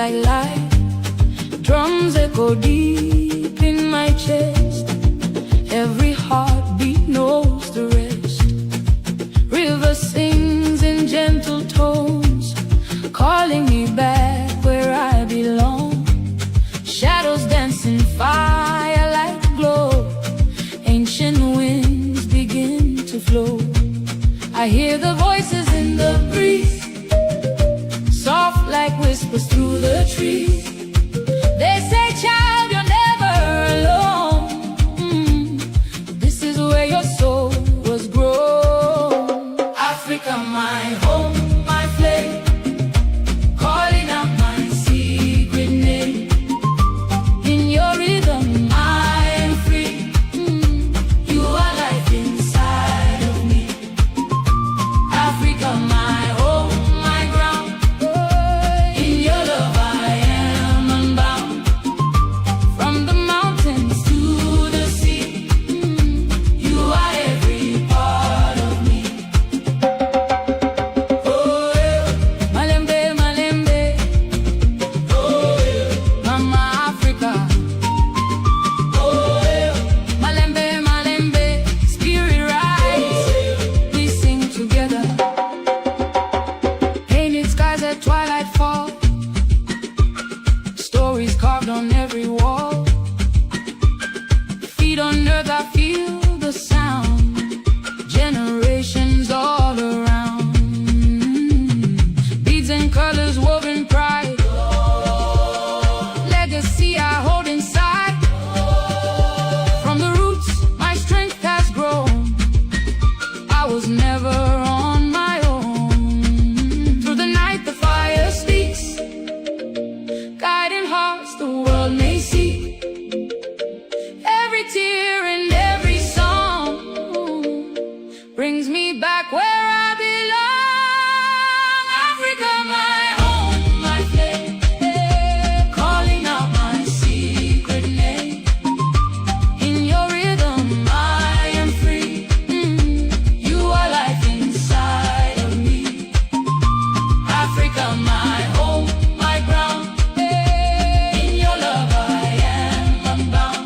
like life. Drums echo deep in my chest. Every heartbeat knows the rest. River sings in gentle tones, calling me back where I belong. Shadows dance in firelight glow. Ancient winds begin to flow. I hear the voices in the breeze, soft like whispers through the trees. They say, child, you're never alone. This is where your soul was grown. Africa, my home, my flame, calling out my secret name. In your rhythm I am free. You are life inside of me. Africa, my home, my ground. In your love I am unbound. From the mountains to the sea, you are every part of me. Oh yeah, Malembe, Malembe. Oh yeah, Mama Africa. Oh yeah, Malembe, Malembe. Spirit rise, we sing together. Painted skies at twilight fall, stories carved on every wall. Feet on earth, I feel the sound. Generations all around. Beads and colors woven pride. Legacy I hold inside. From the roots my strength has grown. I was never on my own. Through the night the fire speaks, guiding hearts the world may see. Every tear and every song brings me back where I belong. Africa, my home, my flame, calling out my secret name. In your rhythm I am free. You are life inside of me. Africa, my home, my ground. In your love I am unbound.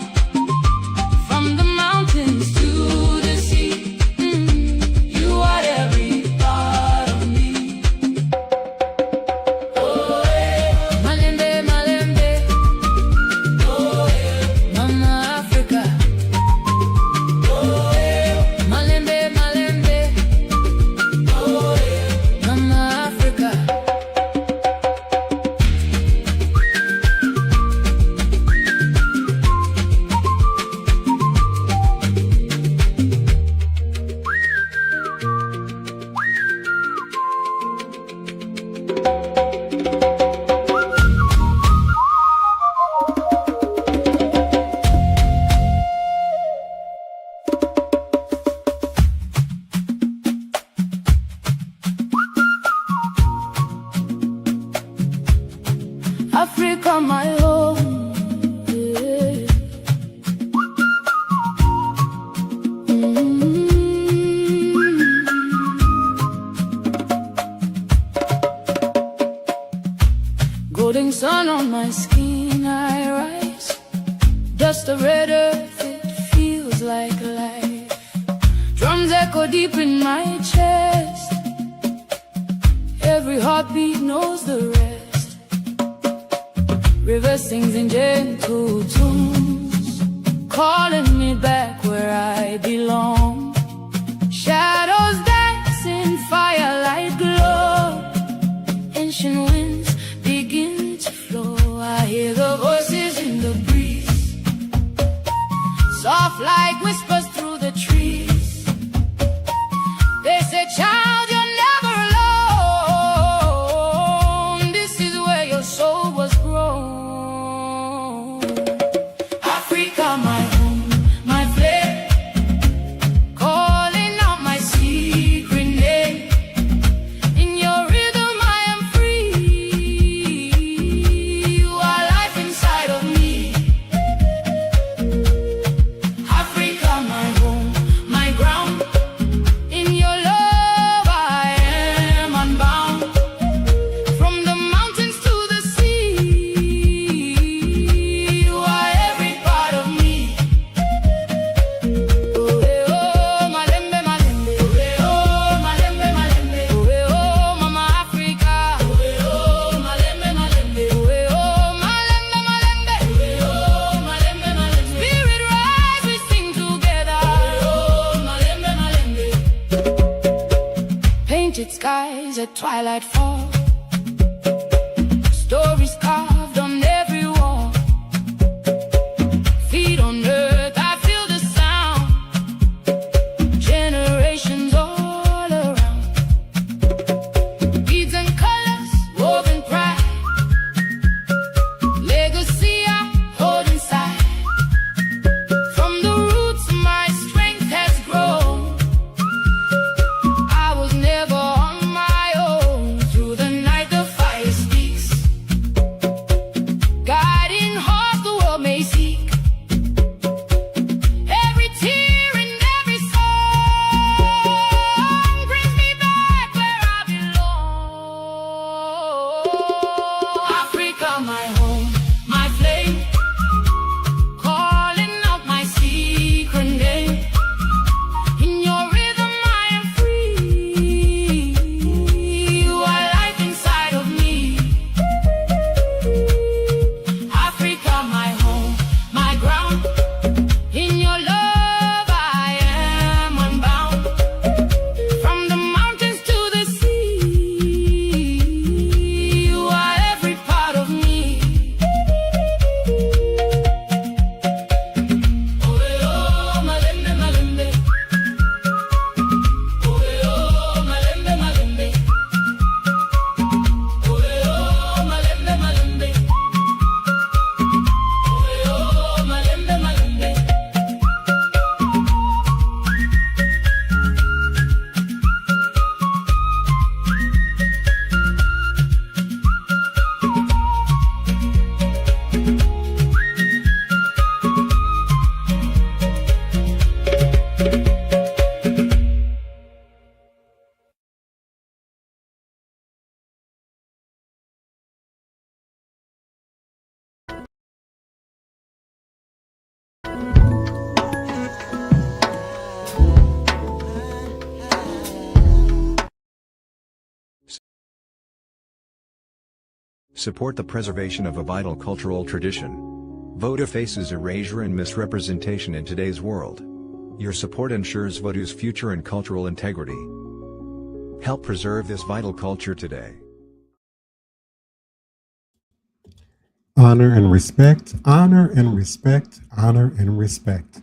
From the mountains to the sea, you are every part of me. Oh yeah, Malembe, Malembe. Oh yeah, Mama Africa. Oh yeah, Malembe, Malembe. Oh yeah, Mama Africa. Africa, my home. Yeah. Golden sun on my skin, I rise. Dust of red earth, it feels like life. Drums echo deep in my chest. Every heartbeat knows the rest. River sings in gentle tunes, calling me back where I belong. Shadows dance in firelight glow. Ancient winds begin to flow. I hear the voices in the breeze, soft like whispers through the trees. They say, child, you're never alone. This is where your soul was grown. Africa, my home, my flame, skies at twilight fall. Stories carved on every wall. Feet on earth, I feel the sound. Generations all around. Beads and colors woven pride. Legacy I hold inside. From the roots my strength has grown. I was never on my own. Through the night the fire speaks. Guiding hearts the world may seek. Every tear and every song brings me back where I belong. Africa, my home, my flame, calling out my secret name. In your rhythm I am free. You are life inside of me. Africa, my home, my ground. In your love I am unbound. From the mountains to the sea, you are every part of me. Oe o malembe malembe. Oe o malembe malembe. Oe o malembe malembe. Oe o malembe malembe. Support the preservation of a vital cultural tradition. Vodou faces erasure and misrepresentation in today's world. Your support ensures Vodou's future and cultural integrity. Help preserve this vital culture today. Honor and respect, honor and respect, honor and respect.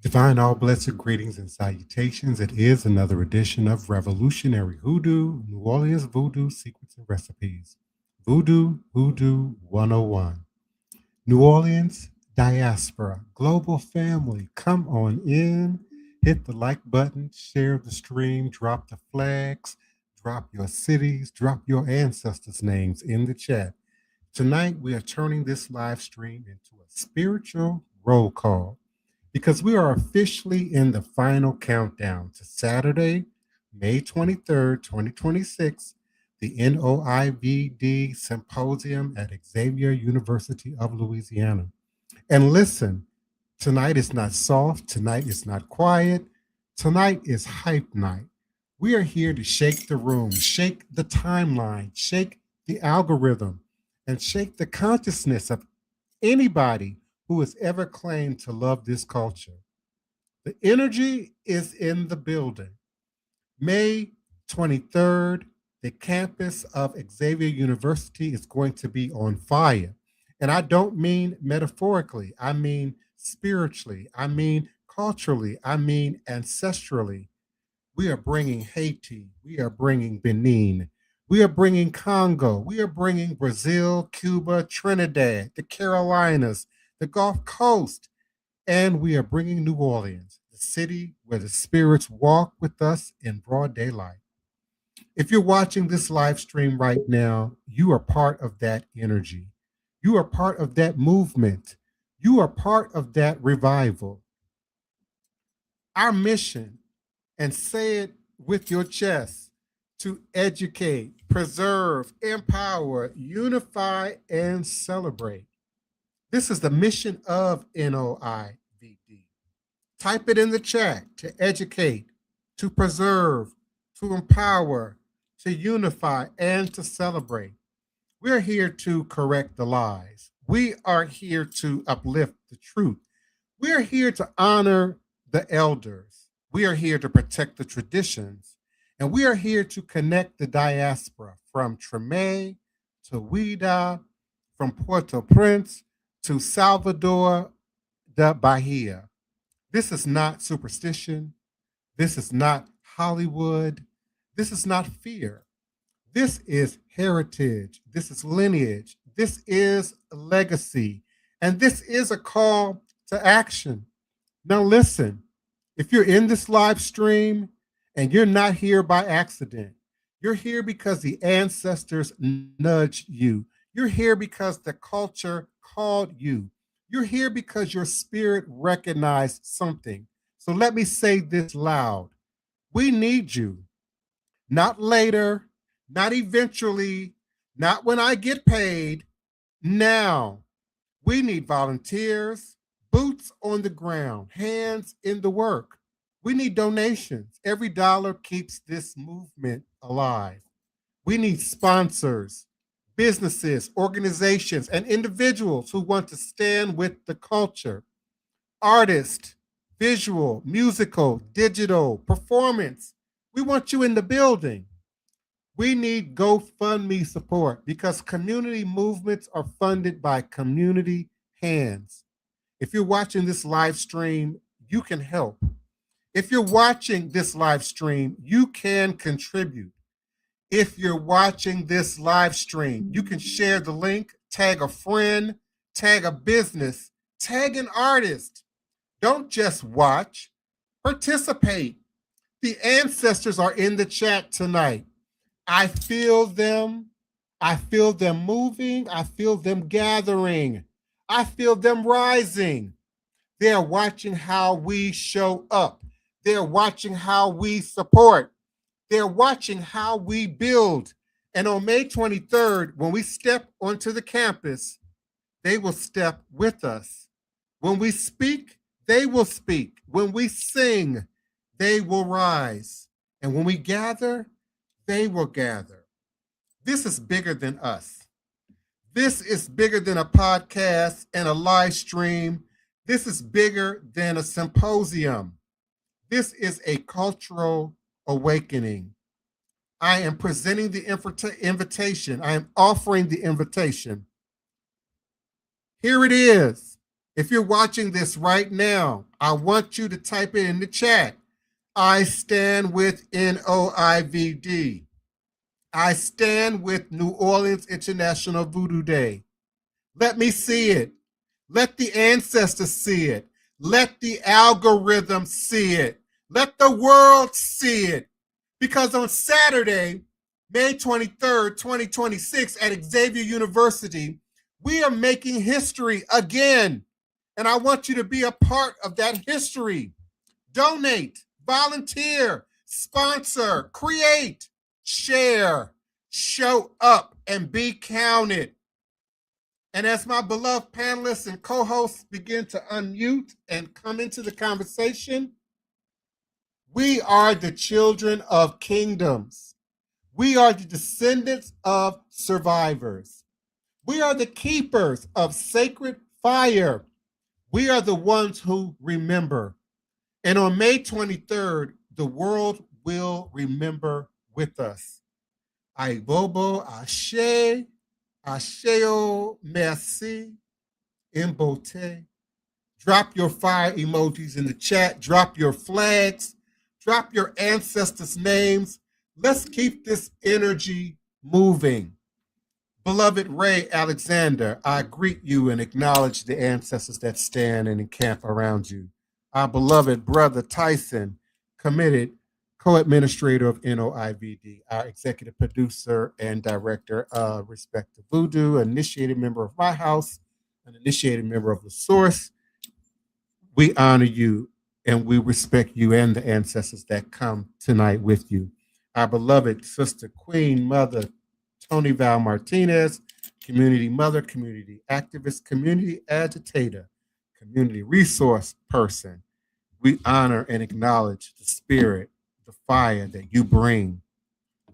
Divine all blessed greetings and salutations. It is another edition of Revolutionary Hoodoo, New Orleans Voodoo Secrets and Recipes. Voodoo Hoodoo 101. New Orleans diaspora, global family, come on in. Hit the like button, share the stream, drop the flags, drop your cities, drop your ancestors' names in the chat. Tonight, we are turning this live stream into a spiritual roll call because we are officially in the final countdown to Saturday, May 23rd, 2026, the NOIVD Symposium at Xavier University of Louisiana. And listen, tonight is not soft, tonight is not quiet, tonight is hype night. We are here to shake the room, shake the timeline, shake the algorithm, and shake the consciousness of anybody who has ever claimed to love this culture. The energy is in the building. May 23rd, the campus of Xavier University is going to be on fire. And I don't mean metaphorically, I mean spiritually, I mean culturally, I mean ancestrally. We are bringing Haiti, we are bringing Benin, we are bringing Congo, we are bringing Brazil, Cuba, Trinidad, the Carolinas, the Gulf Coast, and we are bringing New Orleans, the city where the spirits walk with us in broad daylight. If you're watching this live stream right now, you are part of that energy. You are part of that movement. You are part of that revival. Our mission, and say it with your chest, to educate, preserve, empower, unify, and celebrate. This is the mission of NOIVD. Type it in the chat: to educate, to preserve, to empower, to unify, and to celebrate. We're here to correct the lies. We are here to uplift the truth. We are here to honor the elders. We are here to protect the traditions. And we are here to connect the diaspora from Treme to Ouidah, from Port-au-Prince to Salvador da Bahia. This is not superstition. This is not Hollywood. This is not fear. This is heritage. This is lineage. This is legacy. And this is a call to action. Now, listen, if you're in this live stream and you're not here by accident, you're here because the ancestors nudged you. You're here because the culture called you. You're here because your spirit recognized something. So let me say this loud. We need you. Not later, not eventually, not when I get paid. Now, we need volunteers, boots on the ground, hands in the work. We need donations. Every dollar keeps this movement alive. We need sponsors, businesses, organizations, and individuals who want to stand with the culture. Artists, visual, musical, digital, performance. We want you in the building. We need GoFundMe support because community movements are funded by community hands. If you're watching this live stream, you can help. If you're watching this live stream, you can contribute. If you're watching this live stream, you can share the link, tag a friend, tag a business, tag an artist. Don't just watch, participate. The ancestors are in the chat tonight. I feel them. I feel them moving. I feel them gathering. I feel them rising. They're watching how we show up. They're watching how we support. They're watching how we build. And on May 23rd, when we step onto the campus, they will step with us. When we speak, they will speak. When we sing, they will rise. And when we gather, they will gather. This is bigger than us. This is bigger than a podcast and a live stream. This is bigger than a symposium. This is a cultural awakening. I am presenting the invitation. I am offering the invitation. Here it is. If you're watching this right now, I want you to type it in the chat. I stand with NOIVD. I stand with New Orleans International Voodoo Day. Let me see it. Let the ancestors see it. Let the algorithm see it. Let the world see it. Because on Saturday, May 23rd, 2026, at Xavier University, we are making history again. And I want you to be a part of that history. Donate, volunteer, sponsor, create, share, show up, and be counted. And as my beloved panelists and co-hosts begin to unmute and come into the conversation, we are the children of kingdoms. We are the descendants of survivors. We are the keepers of sacred fire. We are the ones who remember. And on May 23rd, the world will remember with us. Aibobo, Ashe, Asheo, Merci, Mbote. Drop your fire emojis in the chat. Drop your flags. Drop your ancestors' names. Let's keep this energy moving. Beloved Ray Alexander, I greet you and acknowledge the ancestors that stand and encamp around you. Our beloved brother Tyson, committed co-administrator of NOIVD, our executive producer and director of Respect to Voodoo, initiated member of my house, an initiated member of the Source. We honor you and we respect you and the ancestors that come tonight with you. Our beloved sister, Queen Mother Tony Val Martinez, community mother, community activist, community agitator, community resource person. We honor and acknowledge the spirit, the fire that you bring,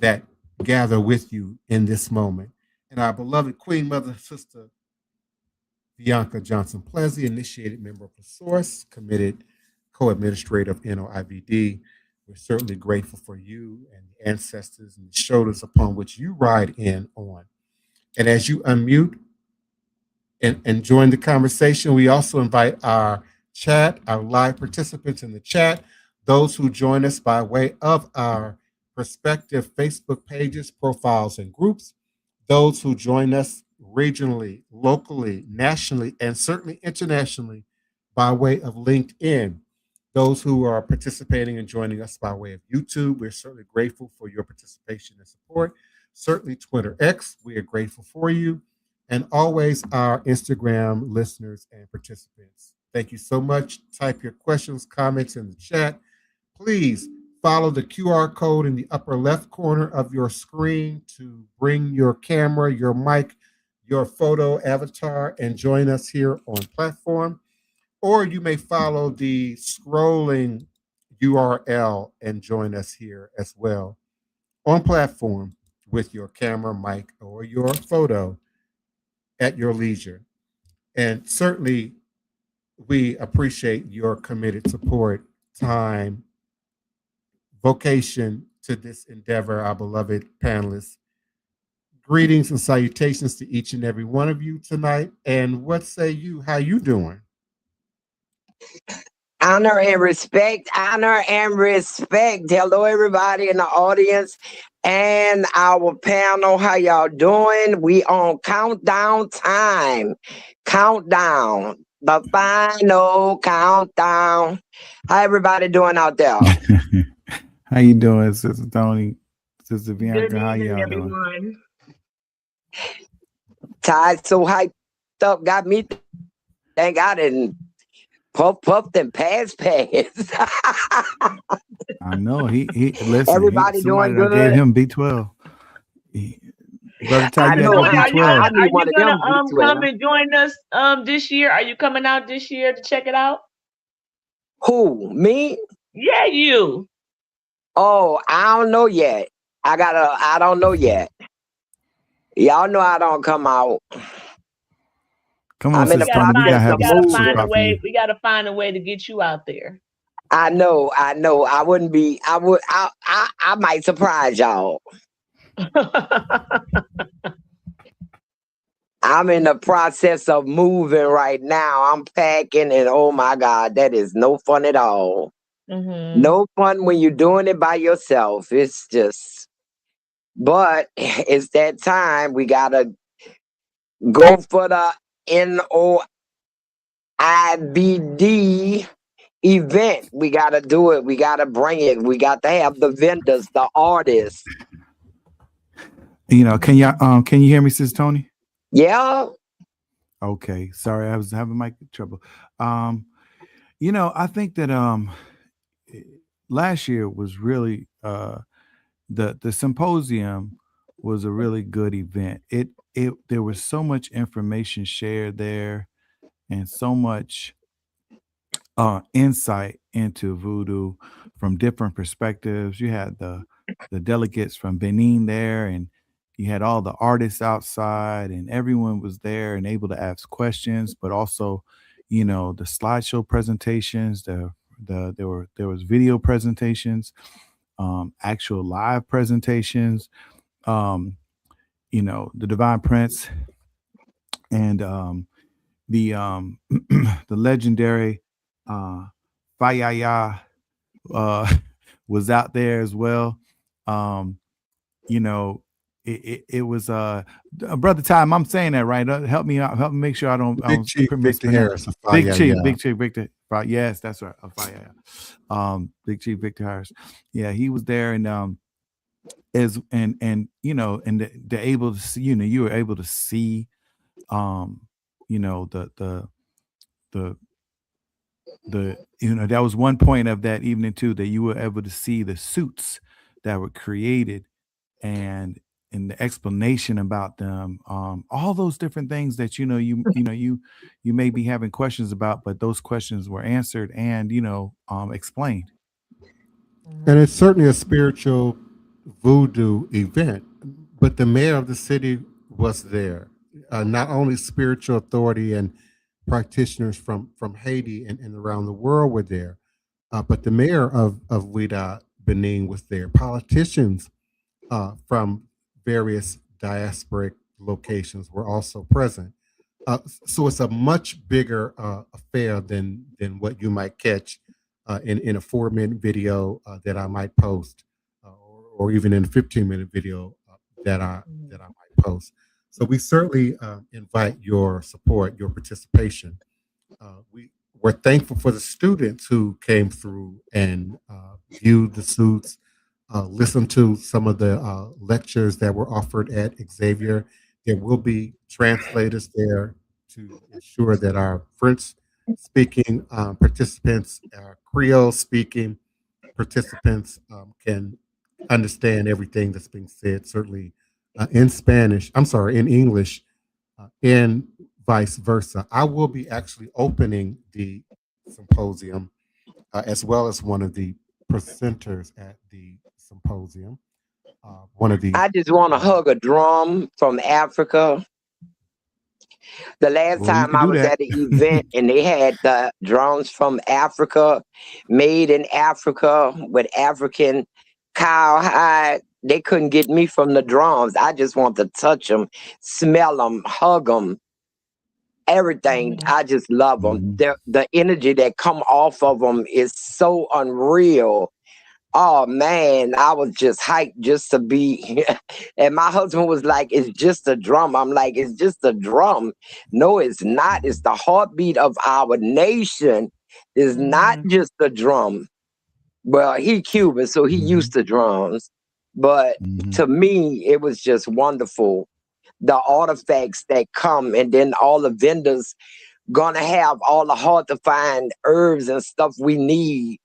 that gather with you in this moment. And our beloved Queen Mother, Sister Bianca Johnson Plessy, initiated member of the Source, committed co-administrator of NOIVD. We're certainly grateful for you and the ancestors and the shoulders upon which you ride in on. And as you unmute and join the conversation, we also invite our chat, our live participants in the chat, those who join us by way of our respective Facebook pages, profiles, and groups, those who join us regionally, locally, nationally, and certainly internationally by way of LinkedIn. Those who are participating and joining us by way of YouTube, we're certainly grateful for your participation and support. Certainly Twitter X, we are grateful for you. And always our Instagram listeners and participants. Thank you so much. Type your questions, comments in the chat. Please follow the QR code in the upper left corner of your screen to bring your camera, your mic, your photo avatar, and join us here on platform. Or you may follow the scrolling URL and join us here as well on platform with your camera, mic, or your photo at your leisure. And certainly, we appreciate your committed support, time, vocation to this endeavor, our beloved panelists. Greetings and salutations to each and every one of you tonight. And what say you? How you doing? Honor and respect, honor and respect. Hello, everybody in the audience and our panel. How y'all doing? We on countdown time. Countdown. The final countdown. How everybody doing out there? How you doing, Sister Tony? Sister Bianca, Good how evening, y'all everyone. doing? Ty so hyped up, got me. Thank God I didn't puffed and pass. I know he listen. Everybody doing somebody good? gave him B12. Brother Ty, I you know. had the Are B12. you one of gonna them B12. come and join us this year? Are you coming out this year to check it out? Who? Me? Yeah, you. Oh, I don't know yet. I don't know yet. Y'all know I don't come out. Come on, I'm in the Sister Tony. We gotta process have of a find soup a out for way. you. We gotta find a way to get you out there. I know. I wouldn't be. I might surprise y'all. I'm in the process of moving right now. I'm packing, and oh my God, that is no fun at all. Mm-hmm. No fun when you're doing it by yourself. It's just, but it's that time. We gotta go for the NOIVD event. We gotta do it. We gotta bring it. We got to have the vendors, the artists. You know, can you hear me, Sister Tony? Yeah. Okay. Sorry, I was having mic trouble. You know, I think that last year was really the symposium was a really good event. It there was so much information shared there and so much insight into voodoo from different perspectives. You had the delegates from Benin there, and you had all the artists outside, and everyone was there and able to ask questions, but also, you know, the slideshow presentations, there was video presentations, actual live presentations, you know, the Divine Prince and the the legendary Fayaya was out there as well. You know, it was Brother Time. I'm saying that right. Help me out. Help me make sure I don't Big Chief Victor Harris. Big Chief Victor. Yes, that's right. Fayaya. Big Chief Victor Harris. Yeah, he was there, and as and you know, and they're able to see. You know, you were able to see. You know, the you know, that was one point of that evening too, that you were able to see the suits that were created and the explanation about them, all those different things that you may be having questions about, but those questions were answered and explained. And it's certainly a spiritual voodoo event, but the mayor of the city was there. Not only spiritual authority and practitioners from Haiti and around the world were there, but the mayor of Ouidah Benin was there. Politicians from various diasporic locations were also present. So it's a much bigger affair than what you might catch in a 4-minute video that I might post, or even in a 15-minute video that I might post. So we certainly invite your support, your participation. We're thankful for the students who came through and viewed the suits, listened to some of the lectures that were offered at Xavier. There will be translators there to ensure that our French speaking participants, our Creole speaking participants can understand everything that's being said, certainly in Spanish, I'm sorry, in English, and vice versa. I will be actually opening the symposium as well as one of the presenters at the symposium. One of the I just want to hug a drum from Africa. The last Well, you time can I do was that. at an event and they had the drums from Africa, made in Africa with African cowhide. They couldn't get me from the drums. I just want to touch them, smell them, hug them, everything. I just love them. The energy that come off of them is so unreal. Oh man, I was just hyped just to be. And my husband was like, "It's just a drum." I'm like, "It's just a drum." No, it's not. It's the heartbeat of our nation. It's not just a drum. Well, he Cuban, so he used to drums. But to me, it was just wonderful. The artifacts that come, and then all the vendors gonna have all the hard to find herbs and stuff we need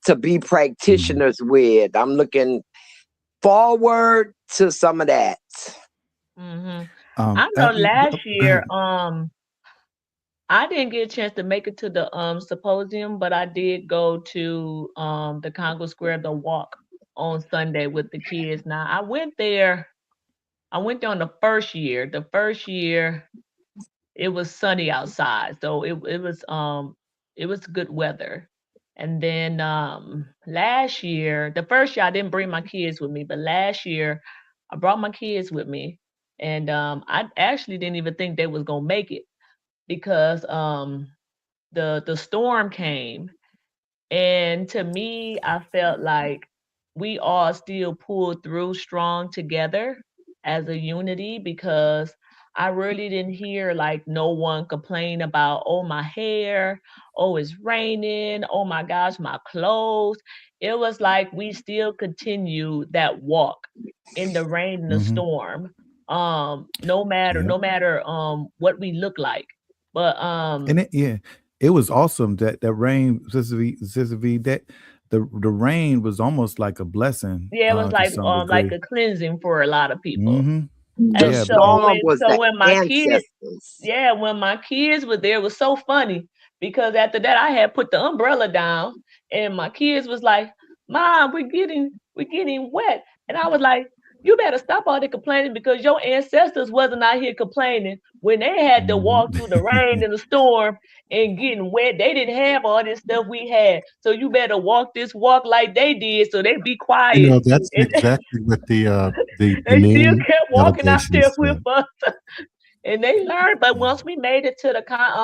to be practitioners with. I'm looking forward to some of that. I know last year, I didn't get a chance to make it to the symposium, but I did go to the Congo Square, the walk on Sunday with the kids. Now I went there on the first year. The first year it was sunny outside, so it was good weather. And then last year, the first year I didn't bring my kids with me, but last year I brought my kids with me, and I actually didn't even think they was gonna make it because the storm came, and to me, I felt like we all still pulled through strong together as a unity because I really didn't hear like no one complain about, oh, my hair, oh, it's raining, oh my gosh, my clothes. It was like we still continued that walk in the rain and the storm. No matter what we look like. But And it was awesome that rain, Sister V, that the rain was almost like a blessing yeah, it was to some like degree. a cleansing for a lot of people. The And Yeah, storm was the when my kids, ancestors. when my kids were there, it was so funny because after that I had put the umbrella down and my kids was like, "Mom, we're getting wet." And I was like, "You better stop all the complaining because your ancestors wasn't out here complaining when they had to walk through the rain and the storm and getting wet. They didn't have all this stuff we had. So you better walk this walk like they did so they be You quiet." know, that's And exactly what the they still Benin kept walking out delegation there with said. us. And they learned. But once we made it to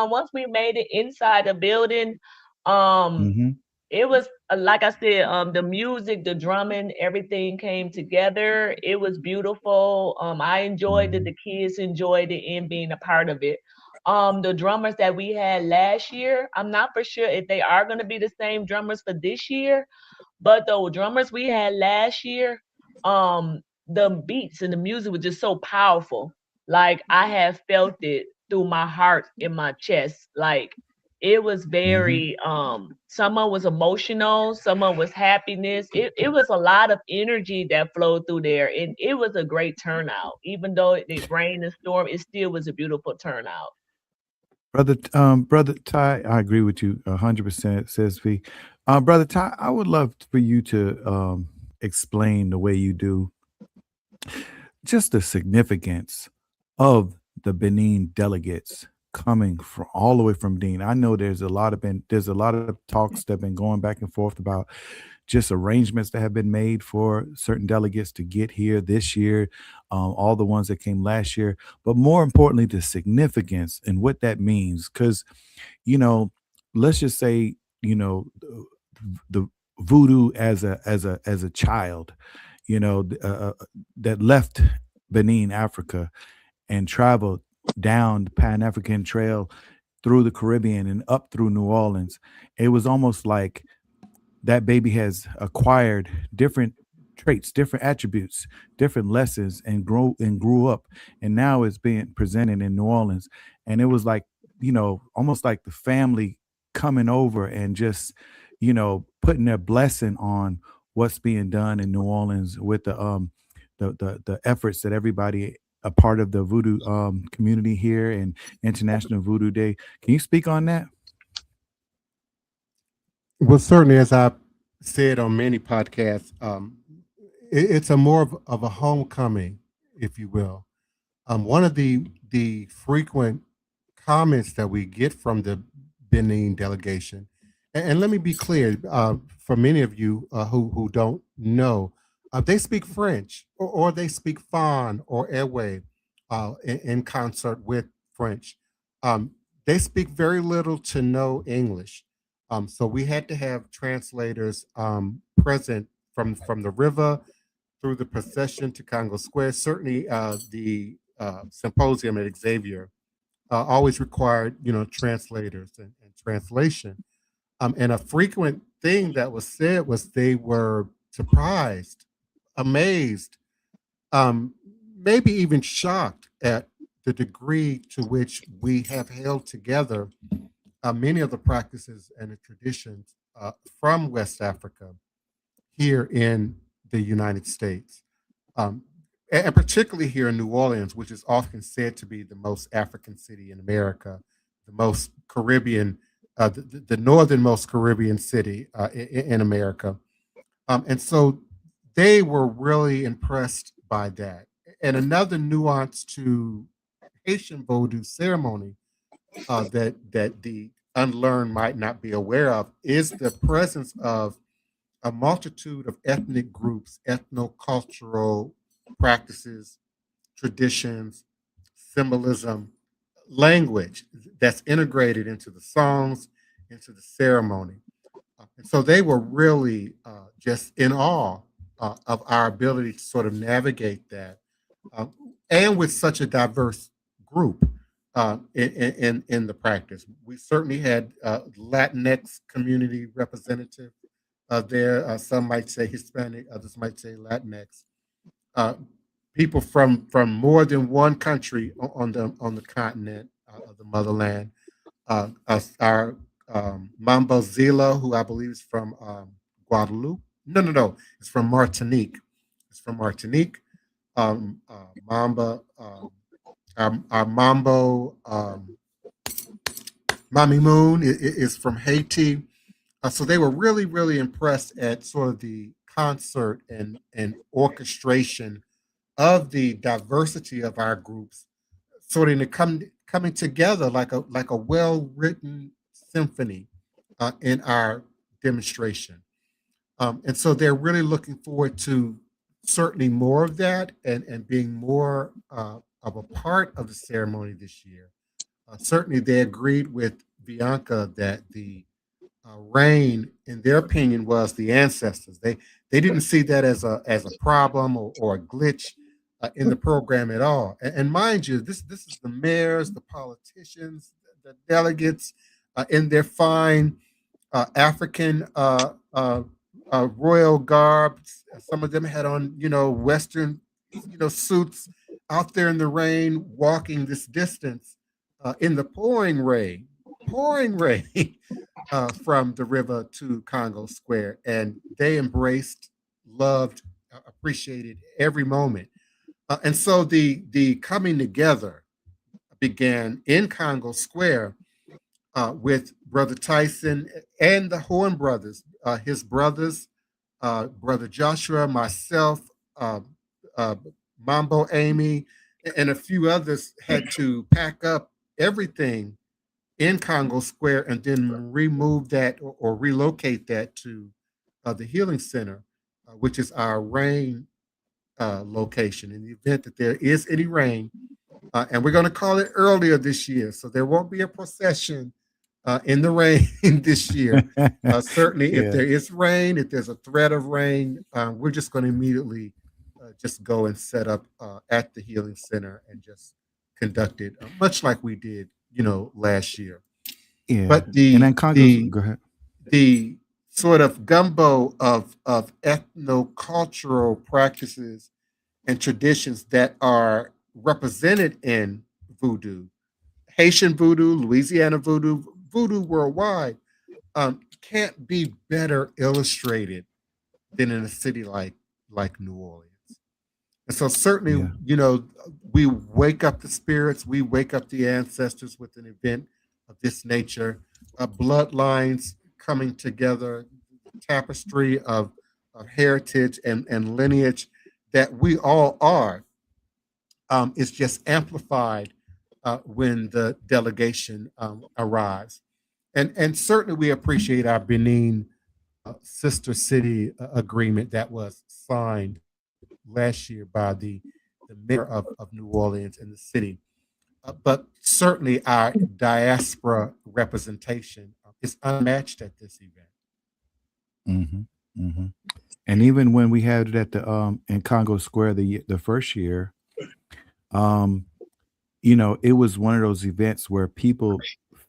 once we made it inside the building, um, it was like I said, the music, the drumming, everything came together. It was beautiful. I enjoyed it. The kids enjoyed it and being a part of it. The drummers that we had last year, I'm not for sure if they are going to be the same drummers for this year. But the drummers we had last year, the beats and the music was just so powerful. Like I have felt it through my heart in my chest. Like it was very someone was emotional, someone was happiness. It was a lot of energy that flowed through there and it was a great turnout. Even though it rained and storm, it still was a beautiful turnout. Brother Ty, I agree with you 100%, says V. Brother Ty, I would love for you to explain the way you do just the significance of the Benin delegates coming from all the way from Dean. I know there's a lot of talks that have been going back and forth about just arrangements that have been made for certain delegates to get here this year, all the ones that came last year, but more importantly, the significance and what that means. Because, you know, let's just say, you know, the voodoo as a child, you know, that left Benin, Africa, and traveled down the Pan African Trail through the Caribbean and up through New Orleans. It was almost like that baby has acquired different traits, different attributes, different lessons, and grew up, and now it's being presented in New Orleans. And it was like, you know, almost like the family coming over and just, you know, putting their blessing on what's being done in New Orleans with the efforts that everybody a part of the voodoo community here and International Voodoo Day. Can you speak on that? Well, certainly, as I said on many podcasts, it's a more of a homecoming, if you will. One of the frequent comments that we get from the Benin delegation, and let me be clear, for many of you who don't know, they speak French or they speak Fan or Ewe in concert with French. They speak very little to no English. So we had to have translators present from the river through the procession to Congo Square. Certainly, the symposium at Xavier always required, you know, translators and translation. And a frequent thing that was said was they were surprised, amazed, um, maybe even shocked at the degree to which we have held together many of the practices and the traditions from West Africa here in the United States, and particularly here in New Orleans, which is often said to be the most African city in America, the most Caribbean, the northernmost Caribbean city in America. And so they were really impressed by that. And another nuance to Haitian Vodou ceremony that the unlearned might not be aware of is the presence of a multitude of ethnic groups, ethno-cultural practices, traditions, symbolism, language that's integrated into the songs, into the ceremony. And so they were really just in awe of our ability to sort of navigate that, uh, and with such a diverse group in the practice. We certainly had Latinx community representative there. Some might say Hispanic, others might say Latinx. Uh, People from more than one country on the continent of the motherland. Our Mambo Zila, who I believe is from Guadeloupe. No, it's from Martinique. It's from Martinique. Mamba, our Mambo, Mami Moon is from Haiti. So they were really, really impressed at sort of the concert and orchestration of the diversity of our groups, sort of coming together like a well written symphony in our demonstration. And so they're really looking forward to certainly more of that and being more of a part of the ceremony this year. Certainly, they agreed with Bianca that the rain, in their opinion, was the ancestors. They didn't see that as a problem or a glitch in the program at all. And mind you, this is the mayors, the politicians, the delegates in their fine African royal garb. Some of them had on, you know, Western, you know, suits out there in the rain, walking this distance in the pouring rain from the river to Congo Square. And they embraced, loved, appreciated every moment. And so the coming together began in Congo Square with Brother Tyson and the Horn brothers, his brothers, Brother Joshua, myself, uh, Mambo Amy, and a few others had to pack up everything in Congo Square and then remove that or relocate that to the Healing Center, which is our rain location. In the event that there is any rain, and we're going to call it earlier this year, so there won't be a procession in the rain this year. Certainly, if Yeah. there is rain, if there's a threat of rain, we're just going to immediately just go and set up at the Healing Center and just conduct it, much like we did, last year. Yeah. But and then Congo's, go ahead. the sort of gumbo of ethno-cultural practices and traditions that are represented in voodoo, Haitian voodoo, Louisiana voodoo, voodoo worldwide, can't be better illustrated than in a city like New Orleans. And so certainly, we wake up the spirits, we wake up the ancestors with an event of this nature, bloodlines coming together, tapestry of heritage and lineage that we all are, is just amplified when the delegation arrives. And certainly we appreciate our Benin sister city agreement that was signed last year by the mayor of New Orleans and the city. But certainly our diaspora representation is unmatched at this event. Mm-hmm. Mm-hmm. And even when we had it at the in Congo Square the first year, it was one of those events where people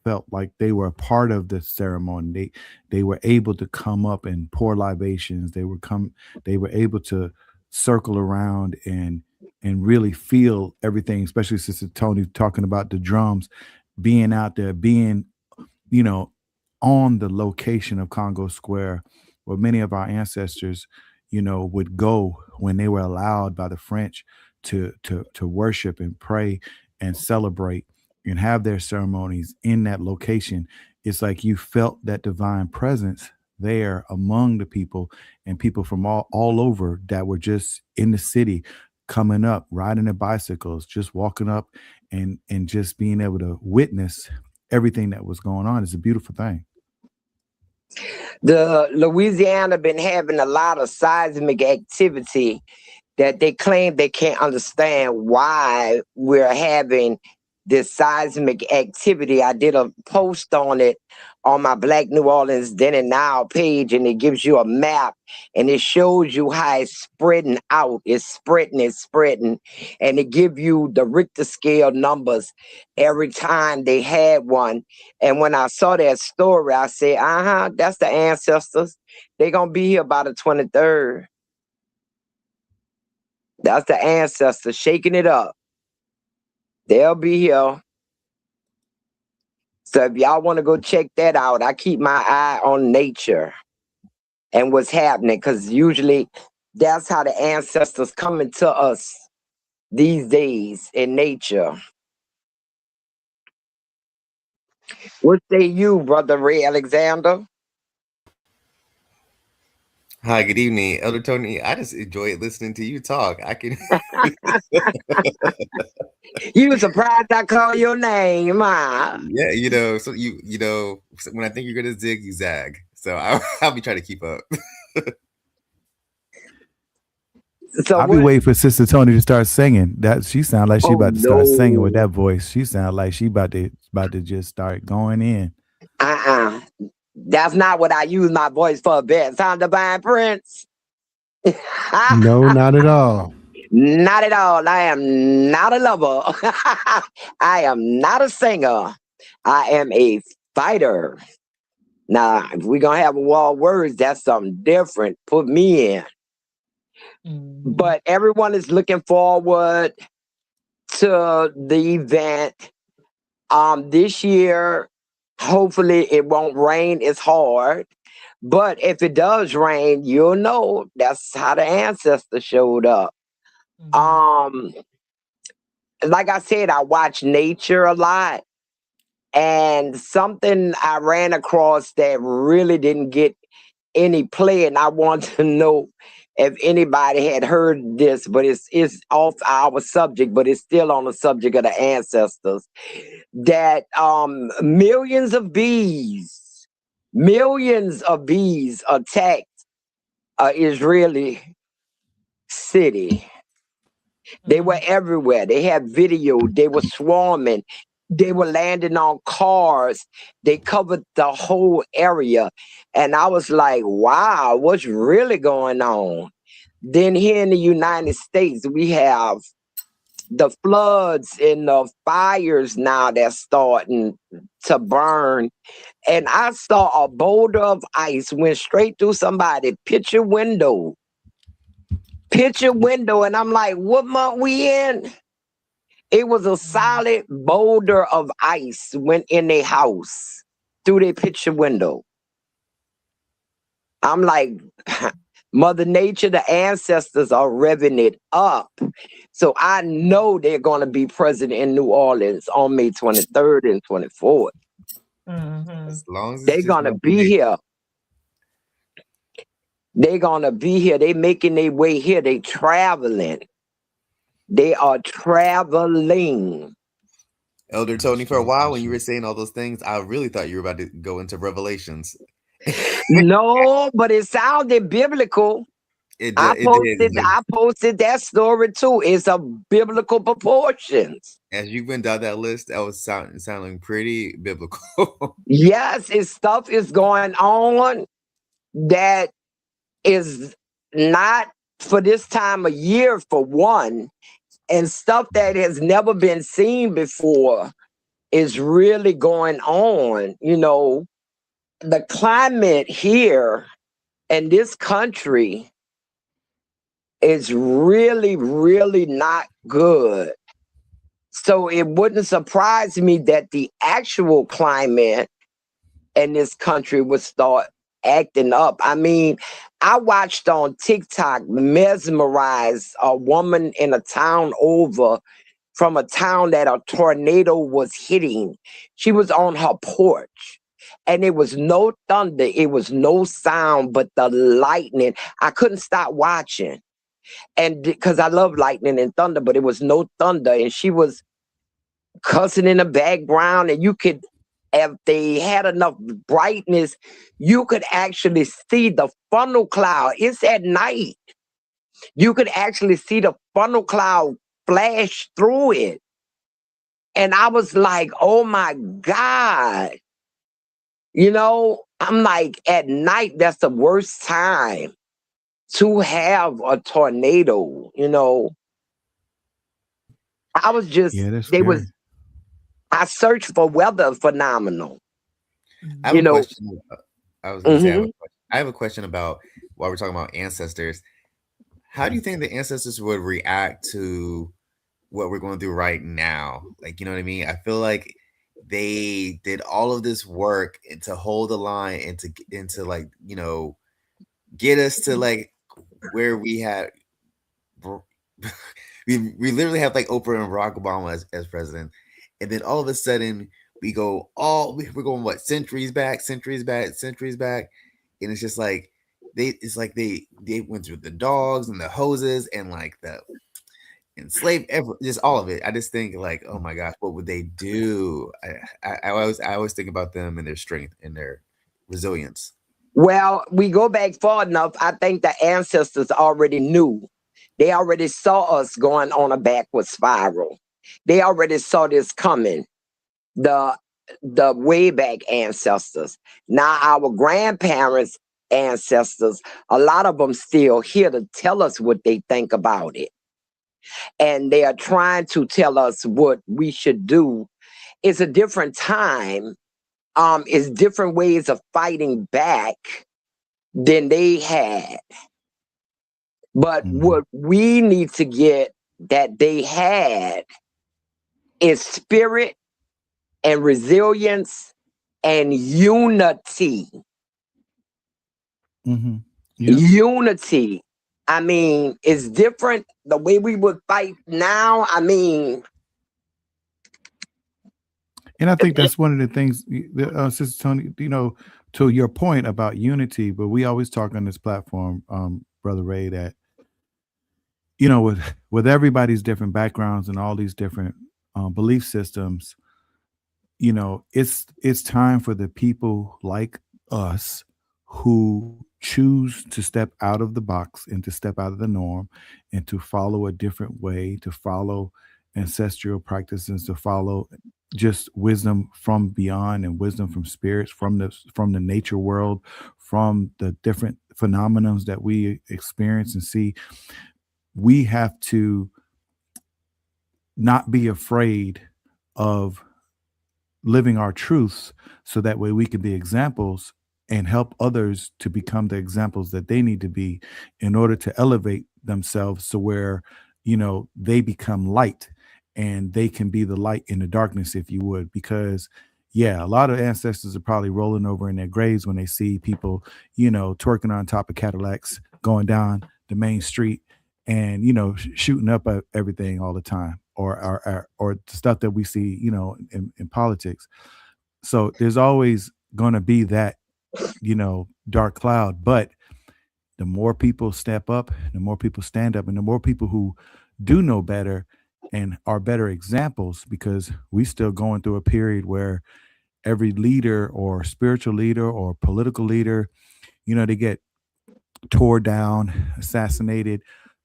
felt like they were a part of the ceremony. They were able to come up and pour libations. They were able to circle around and really feel everything, especially Sister Tony talking about the drums, being out there, being, on the location of Congo Square, where many of our ancestors, would go when they were allowed by the French to worship and pray and celebrate and have their ceremonies in that location. It's like you felt that divine presence there among the people, and people from all over that were just in the city, coming up, riding their bicycles, just walking up and just being able to witness everything that was going on. It's a beautiful thing. The Louisiana been having a lot of seismic activity that they claim they can't understand why we're having this seismic activity. I did a post on it on my Black New Orleans Then and Now page, and it gives you a map and it shows you how it's spreading out. It's spreading, and it give you the Richter scale numbers every time they had one. And when I saw that story, I said, that's the ancestors. They're gonna be here by the 23rd. That's the ancestors shaking it up. They'll be here. So if y'all want to go check that out, I keep my eye on nature and what's happening, because usually that's how the ancestors coming to us these days, in nature. What say you, Brother Ray Alexander? Hi, good evening, Elder Tony. I just enjoy listening to you talk. I can. You were surprised I call your name, huh? Yeah, so when I think you're gonna zig, you zag. So I'll be trying to keep up. So I'll be waiting for Sister Tony to start singing. That she sound like she about to start singing with that voice. She sound like she about to just start going in. That's not what I use my voice for, Ben. Sound Divine Prince. No, not at all. Not at all. I am not a lover. I am not a singer. I am a fighter. Now, if we're going to have a wall of words, that's something different. Put me in. Mm-hmm. But everyone is looking forward to the event. This year, hopefully it won't rain as hard. But if it does rain, you'll know that's how the ancestors showed up. Mm-hmm. Like I said, I watch nature a lot. And something I ran across that really didn't get any play, and I want to know if anybody had heard this, but it's off our subject, but it's still on the subject of the ancestors, that millions of bees attacked Israeli city. They were everywhere. They had video. They were swarming. They were landing on cars. They covered the whole area. And I was like, wow, what's really going on? Then here in the United States, we have the floods and the fires now that's starting to burn. And I saw a boulder of ice went straight through somebody's picture window. And I'm like, what month we in? It was a solid boulder of ice went in their house through their picture window. I'm like, Mother Nature, the ancestors are revving it up. So I know they're going to be present in New Orleans on May 23rd and 24th. As long as They're going to be here. They're going to be here. They making their way here. They traveling. They are traveling. Elder Tony, for a while when you were saying all those things, I really thought you were about to go into Revelations. No, but it sounded biblical. I posted that story too. It's a biblical proportions. As you went down that list, that was sounding pretty biblical. Yes, stuff is going on that is not for this time of year, for one, and stuff that has never been seen before is really going on. You know, the climate here in this country is really, really not good. So it wouldn't surprise me that the actual climate in this country would start acting up. I mean, I watched on TikTok mesmerize a woman in a town over from a town that a tornado was hitting. She was on her porch and it was no thunder. It was no sound, but the lightning. I couldn't stop watching. And because I love lightning and thunder, but it was no thunder. And she was cussing in the background, and you could, if they had enough brightness, you could actually see the funnel cloud. It's at night. You could actually see the funnel cloud flash through it. And I was like, oh my God. You know, I'm like, at night, that's the worst time to have a tornado, you know. I was just, I searched for weather phenomenal. I have a question. I was going to say, I have a question about, while we're talking about ancestors, how do you think the ancestors would react to what we're going through right now? Like, you know what I mean? I feel like they did all of this work to hold the line and to like, you know, get us to like where we had we literally have like Oprah and Barack Obama as president, and then all of a sudden we're going what, centuries back, and it's just like they went through the dogs and the hoses and like the enslaved, just all of it. I just think like, oh my gosh, what would they do? I always think about them and their strength and their resilience. Well, we go back far enough. I think the ancestors already knew. They already saw us going on a backward spiral. They already saw this coming. The way back ancestors. Now our grandparents' ancestors, a lot of them still here to tell us what they think about it. And they are trying to tell us what we should do. It's a different time. It's different ways of fighting back than they had. But what we need to get that they had is spirit and resilience and unity. Unity. I mean, it's different the way we would fight now. I mean, and I think that's one of the things, Sister Tony, you know, to your point about unity, but we always talk on this platform, Brother Ray, that, you know, with everybody's different backgrounds and all these different belief systems, you know, it's time for the people like us who choose to step out of the box and to step out of the norm and to follow a different way, to follow ancestral practices, to follow just wisdom from beyond and wisdom from spirits, from the nature world, from the different phenomenons that we experience and see. We have to not be afraid of living our truths, so that way we can be examples and help others to become the examples that they need to be in order to elevate themselves to where, you know, they become light and they can be the light in the darkness, if you would. Because yeah, a lot of ancestors are probably rolling over in their graves when they see people, you know, twerking on top of Cadillacs going down the main street and, you know, shooting up at everything all the time, or the stuff that we see, you know, in politics. So there's always going to be that, you know, dark cloud. But the more people step up, the more people stand up, and the more people who do know better and are better examples, because we still going through a period where every leader or spiritual leader or political leader, you know, they get tore down, assassinated,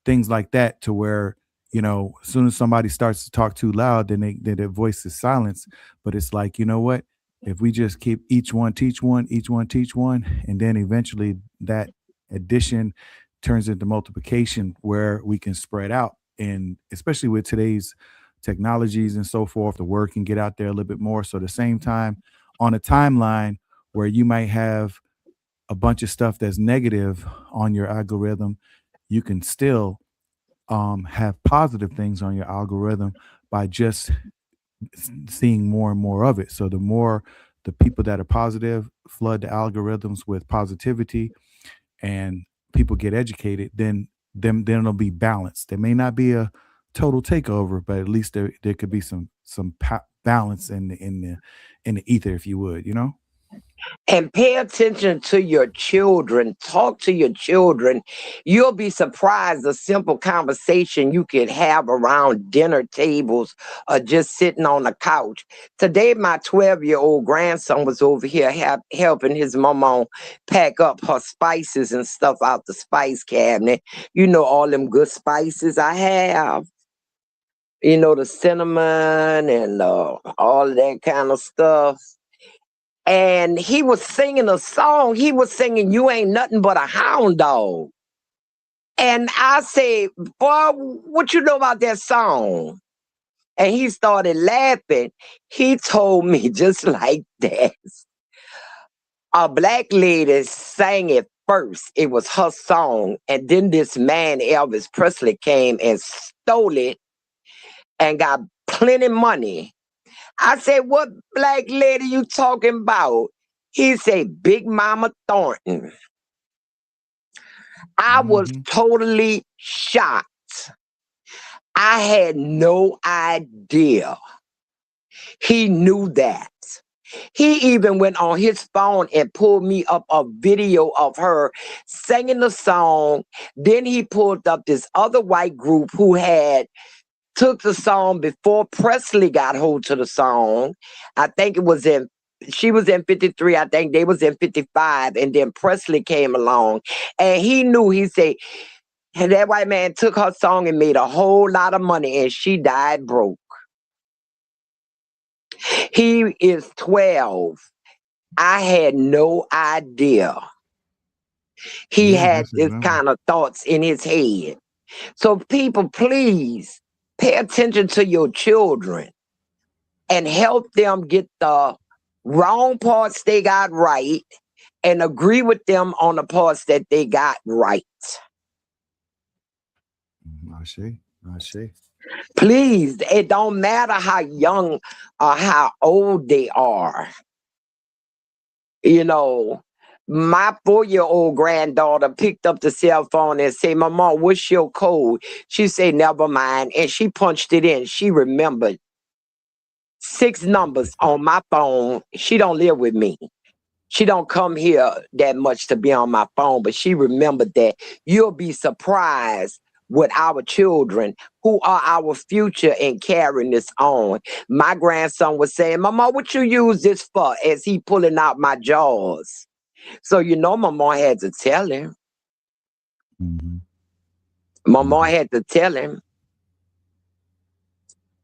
things like that, to where, you know, as soon as somebody starts to talk too loud, then their voice is silenced. But it's like, you know what? If we just keep each one teach one, each one teach one, and then eventually that addition turns into multiplication where we can spread out. And especially with today's technologies and so forth, the word can get out there a little bit more. So at the same time, on a timeline where you might have a bunch of stuff that's negative on your algorithm, you can still have positive things on your algorithm by just seeing more and more of it. So the more the people that are positive flood the algorithms with positivity and people get educated, then it'll be balanced. There may not be a total takeover, but at least there could be some balance in the ether, if you would, you know. And pay attention to your children. Talk to your children. You'll be surprised the simple conversation you could have around dinner tables or just sitting on the couch. Today, my 12-year-old grandson was over here helping his mama pack up her spices and stuff out the spice cabinet. You know, all them good spices I have. You know, the cinnamon and all of that kind of stuff. And he was singing a song. He was singing, "You Ain't Nothing But a Hound Dog." And I said, "Boy, what you know about that song?" And he started laughing. He told me just like that. A black lady sang it first. It was her song. And then this man, Elvis Presley, came and stole it and got plenty money. I said, "What black lady you talking about?" He said, "Big Mama Thornton." I was Mm-hmm. totally shocked. I had no idea he knew that. He even went on his phone and pulled me up a video of her singing the song. Then he pulled up this other white group who had took the song before Presley got hold to the song. I think she was in 53. I think they was in 55. And then Presley came along and he knew, he said, and that white man took her song and made a whole lot of money and she died broke. He is 12. I had no idea he Yeah, had that's this exactly. kind of thoughts in his head. So people, please pay attention to your children and help them get the wrong parts they got right and agree with them on the parts that they got right. I see. I see. Please, it don't matter how young or how old they are. You know, my 4-year-old granddaughter picked up the cell phone and said, "Mama, what's your code?" She said, "Never mind." And she punched it in. She remembered 6 numbers on my phone. She don't live with me. She don't come here that much to be on my phone, but she remembered that. You'll be surprised with our children who are our future in carrying this on. My grandson was saying, Mama, what you use this for? As he pulling out my jaws. So, Mama had to tell him. Mama had to tell him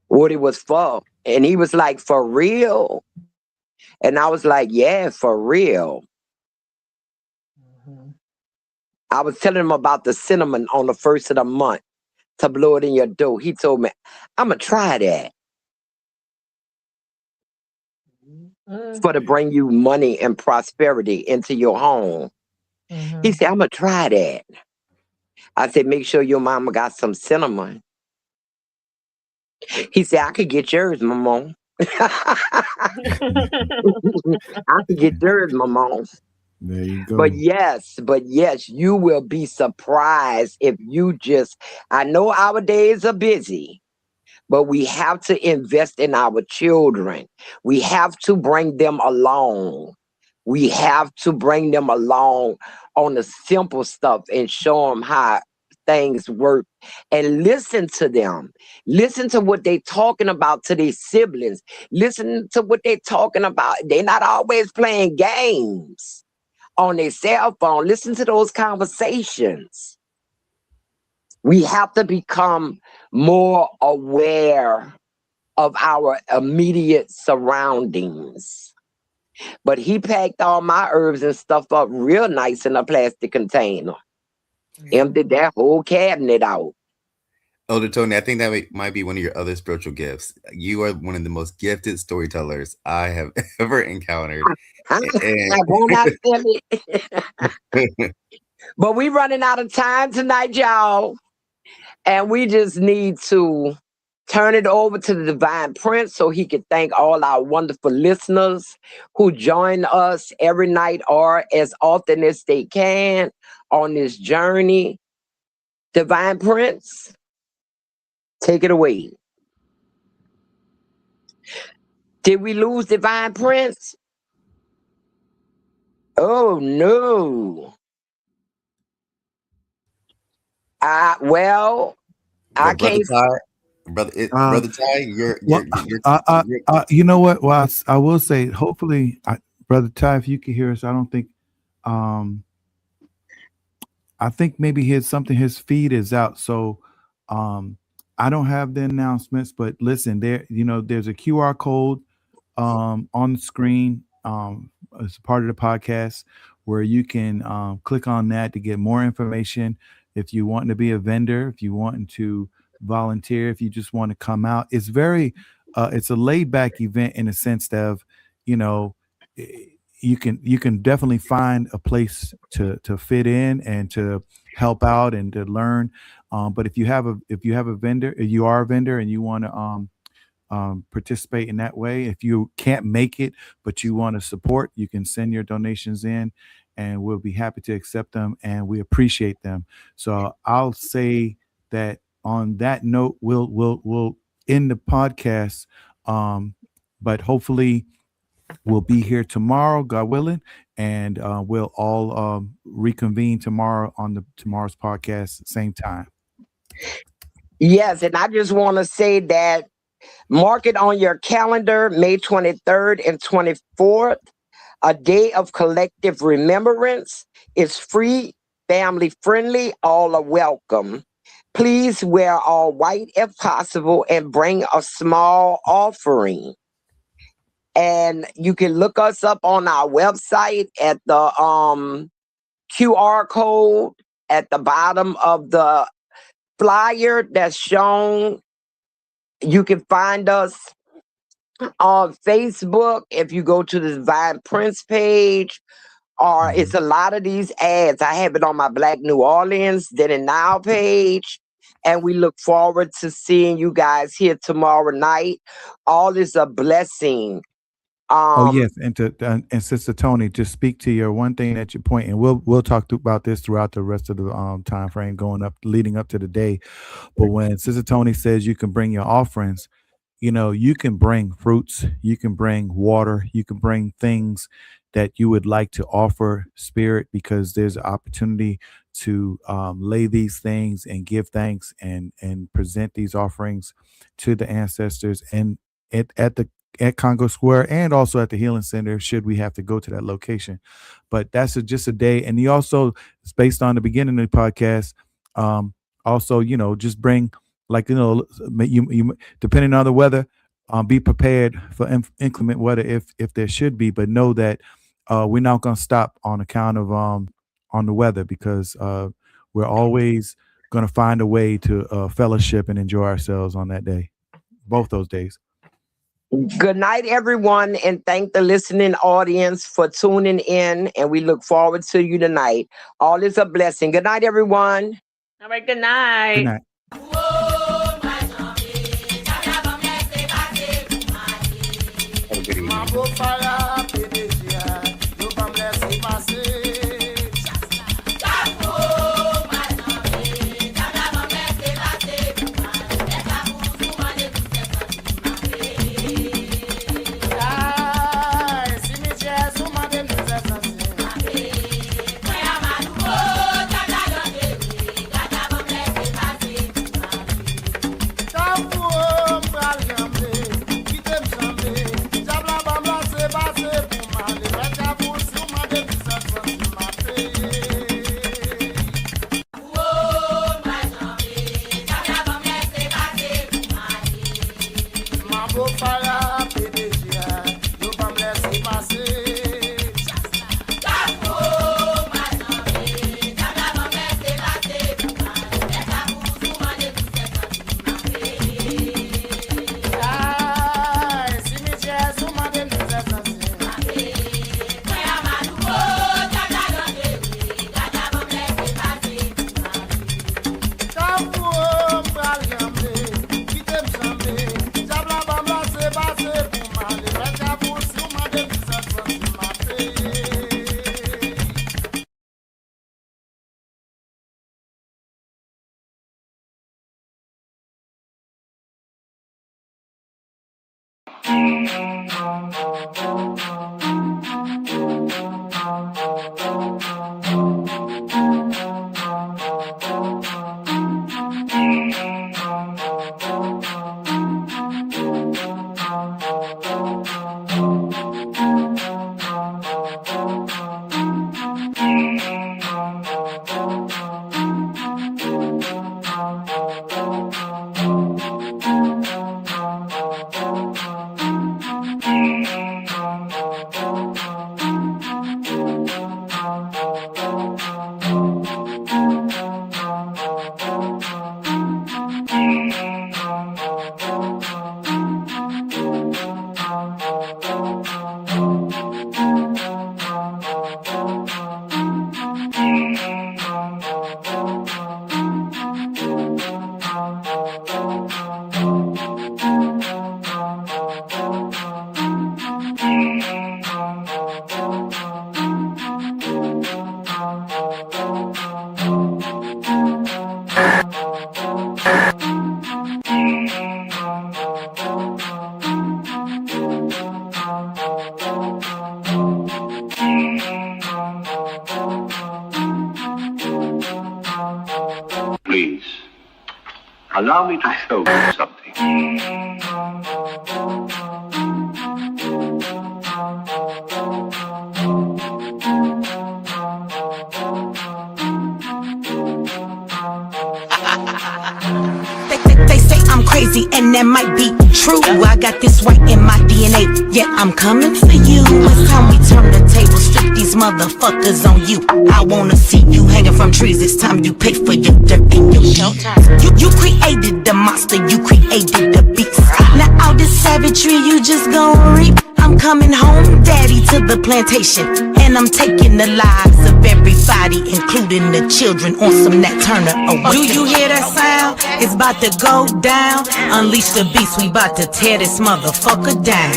what it was for. And he was like, for real? And I was like, yeah, for real. I was telling him about the cinnamon on the first of the month to blow it in your dough. He told me, I'm going to try that. For to bring you money and prosperity into your home. He said, I'm going to try that. I said, make sure your mama got some cinnamon. He said, I could get yours, Mama. I could get yours, Mama. There you go. But yes, you will be surprised if you I know our days are busy, but we have to invest in our children. We have to bring them along. We have to bring them along on the simple stuff and show them how things work and listen to them. Listen to what they're talking about to their siblings. Listen to what they're talking about. They're not always playing games on their cell phone. Listen to those conversations. We have to become more aware of our immediate surroundings. But he packed all my herbs and stuff up real nice in a plastic container. Emptied that whole cabinet out. Elder Tony, I think that might be one of your other spiritual gifts. You are one of the most gifted storytellers I have ever encountered. But we running out of time tonight, y'all. And we just need to turn it over to the Divine Prince so he can thank all our wonderful listeners who join us every night or as often as they can on this journey. Divine Prince, take it away. Did we lose Divine Prince? Oh, no. Well, I can't. Brother Ty, you're you know what? Well, I will say, hopefully, Brother Ty, if you can hear us, I don't think, I think maybe his feed is out. So, I don't have the announcements, but listen, there's a QR code, on the screen, as part of the podcast where you can, click on that to get more information. If you want to be a vendor, if you want to volunteer, if you just want to come out, it's it's a laid back event in the sense of, you can definitely find a place to fit in and to help out and to learn. But if you have a vendor, if you are a vendor and you want to participate in that way, if you can't make it but you want to support, you can send your donations in, and we'll be happy to accept them, and we appreciate them. So I'll say that on that note, we'll end the podcast. But hopefully we'll be here tomorrow, God willing, and we'll all reconvene tomorrow on tomorrow's podcast, same time. Yes, and I just want to say that mark it on your calendar, May 23rd and 24th, a day of collective remembrance. It's free, family friendly, all are welcome. Please wear all white if possible and bring a small offering. And you can look us up on our website at the QR code at the bottom of the flyer that's shown. You can find us on Facebook if you go to the Divine Prince page, or it's a lot of these ads. I have it on my Black New Orleans Then and Now page. And we look forward to seeing you guys here tomorrow night. All is a blessing. Yes, and Sister Tony, just speak to your one thing at your point, and we'll talk about this throughout the rest of the time frame leading up to the day. But when Sister Tony says you can bring your offerings, you know, you can bring fruits, you can bring water, you can bring things that you would like to offer spirit, because there's an opportunity to lay these things and give thanks and present these offerings to the ancestors, and at Congo Square, and also at the Healing Center, should we have to go to that location. But that's just a day. And he also, it's based on the beginning of the podcast, also, you know, just bring, like, you know, you depending on the weather, be prepared for inclement weather if there should be, but know that we're not going to stop on account of on the weather, because we're always going to find a way to fellowship and enjoy ourselves on that day, both those days. Good night, everyone, and thank the listening audience for tuning in, and we look forward to you tonight. All is a blessing. Good night, everyone. All right, good night. Good night. Have a good evening. Please, allow me to show you something. They say I'm crazy, and that might be true. I got this right in my DNA, yet I'm coming for you. It's time we turn the table, strip these motherfuckers on you. I wanna see you hanging from trees. It's time you pay for your dirt and your showtime. You created the monster, you created the beast. Now all this savagery you just gon' reap. I'm coming home, daddy, to the plantation, and I'm taking the lives of everybody, including the children, on some Nat Turner. Do you hear that sound? It's about to go down. Unleash the beast, we about to tear this motherfucker down.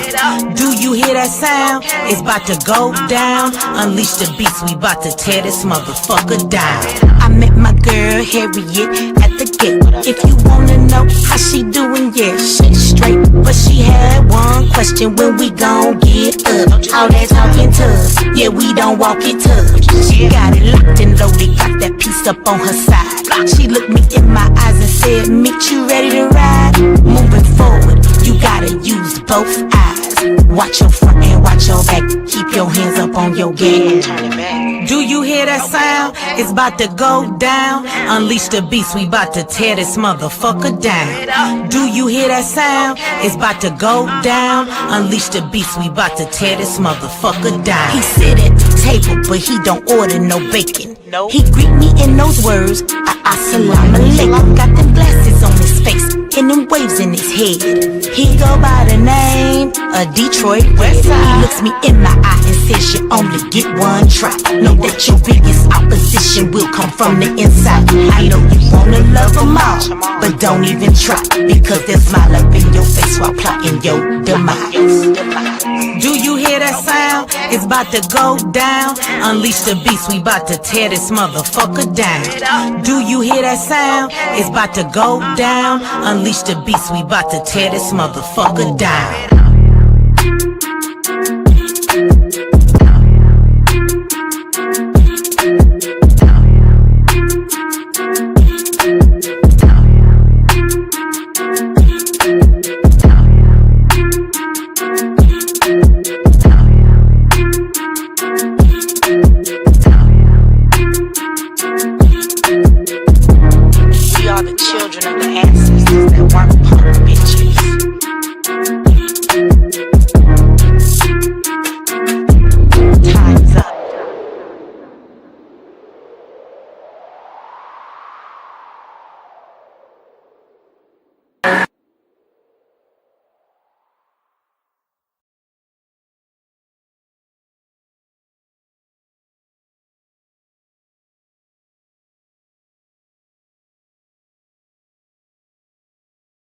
Do you hear that sound? It's about to go down. Unleash the beast, we about to tear this motherfucker down. I met my girl Harriet at the gate. If you wanna know how she doing, yeah, she's straight. But she had one question: when we gon' get up? All that talking tough, yeah, we don't walk it tough. She got it locked and loaded, got that piece up on her side. She looked me in my eyes and said, "Meet you ready to ride?" Moving forward, you gotta use both eyes. Watch your front and watch your back. Keep your hands up on your gas. Do you hear that sound? It's about to go down. Unleash the beast, we about to tear this motherfucker down. Do you hear that sound? It's about to go down. Unleash the beast, we about to tear this motherfucker down. He sit at the table, but he don't order no bacon. He greet me in those words, assalamu alaikum. Got them glasses on his face and them waves in his head. He go by the name of Detroit Red. He looks me in my eye and says, you only get one try. Know that your biggest opposition will come from the inside. I know you wanna love them all, but don't even try, because they'll smile up in your face while plotting your demise. Do you hear that sound? It's about to go down. Unleash the beast, we about to tear this motherfucker down. Do you hear that sound? It's about to go down. Unleash the beast, we about to tear this motherfucker down.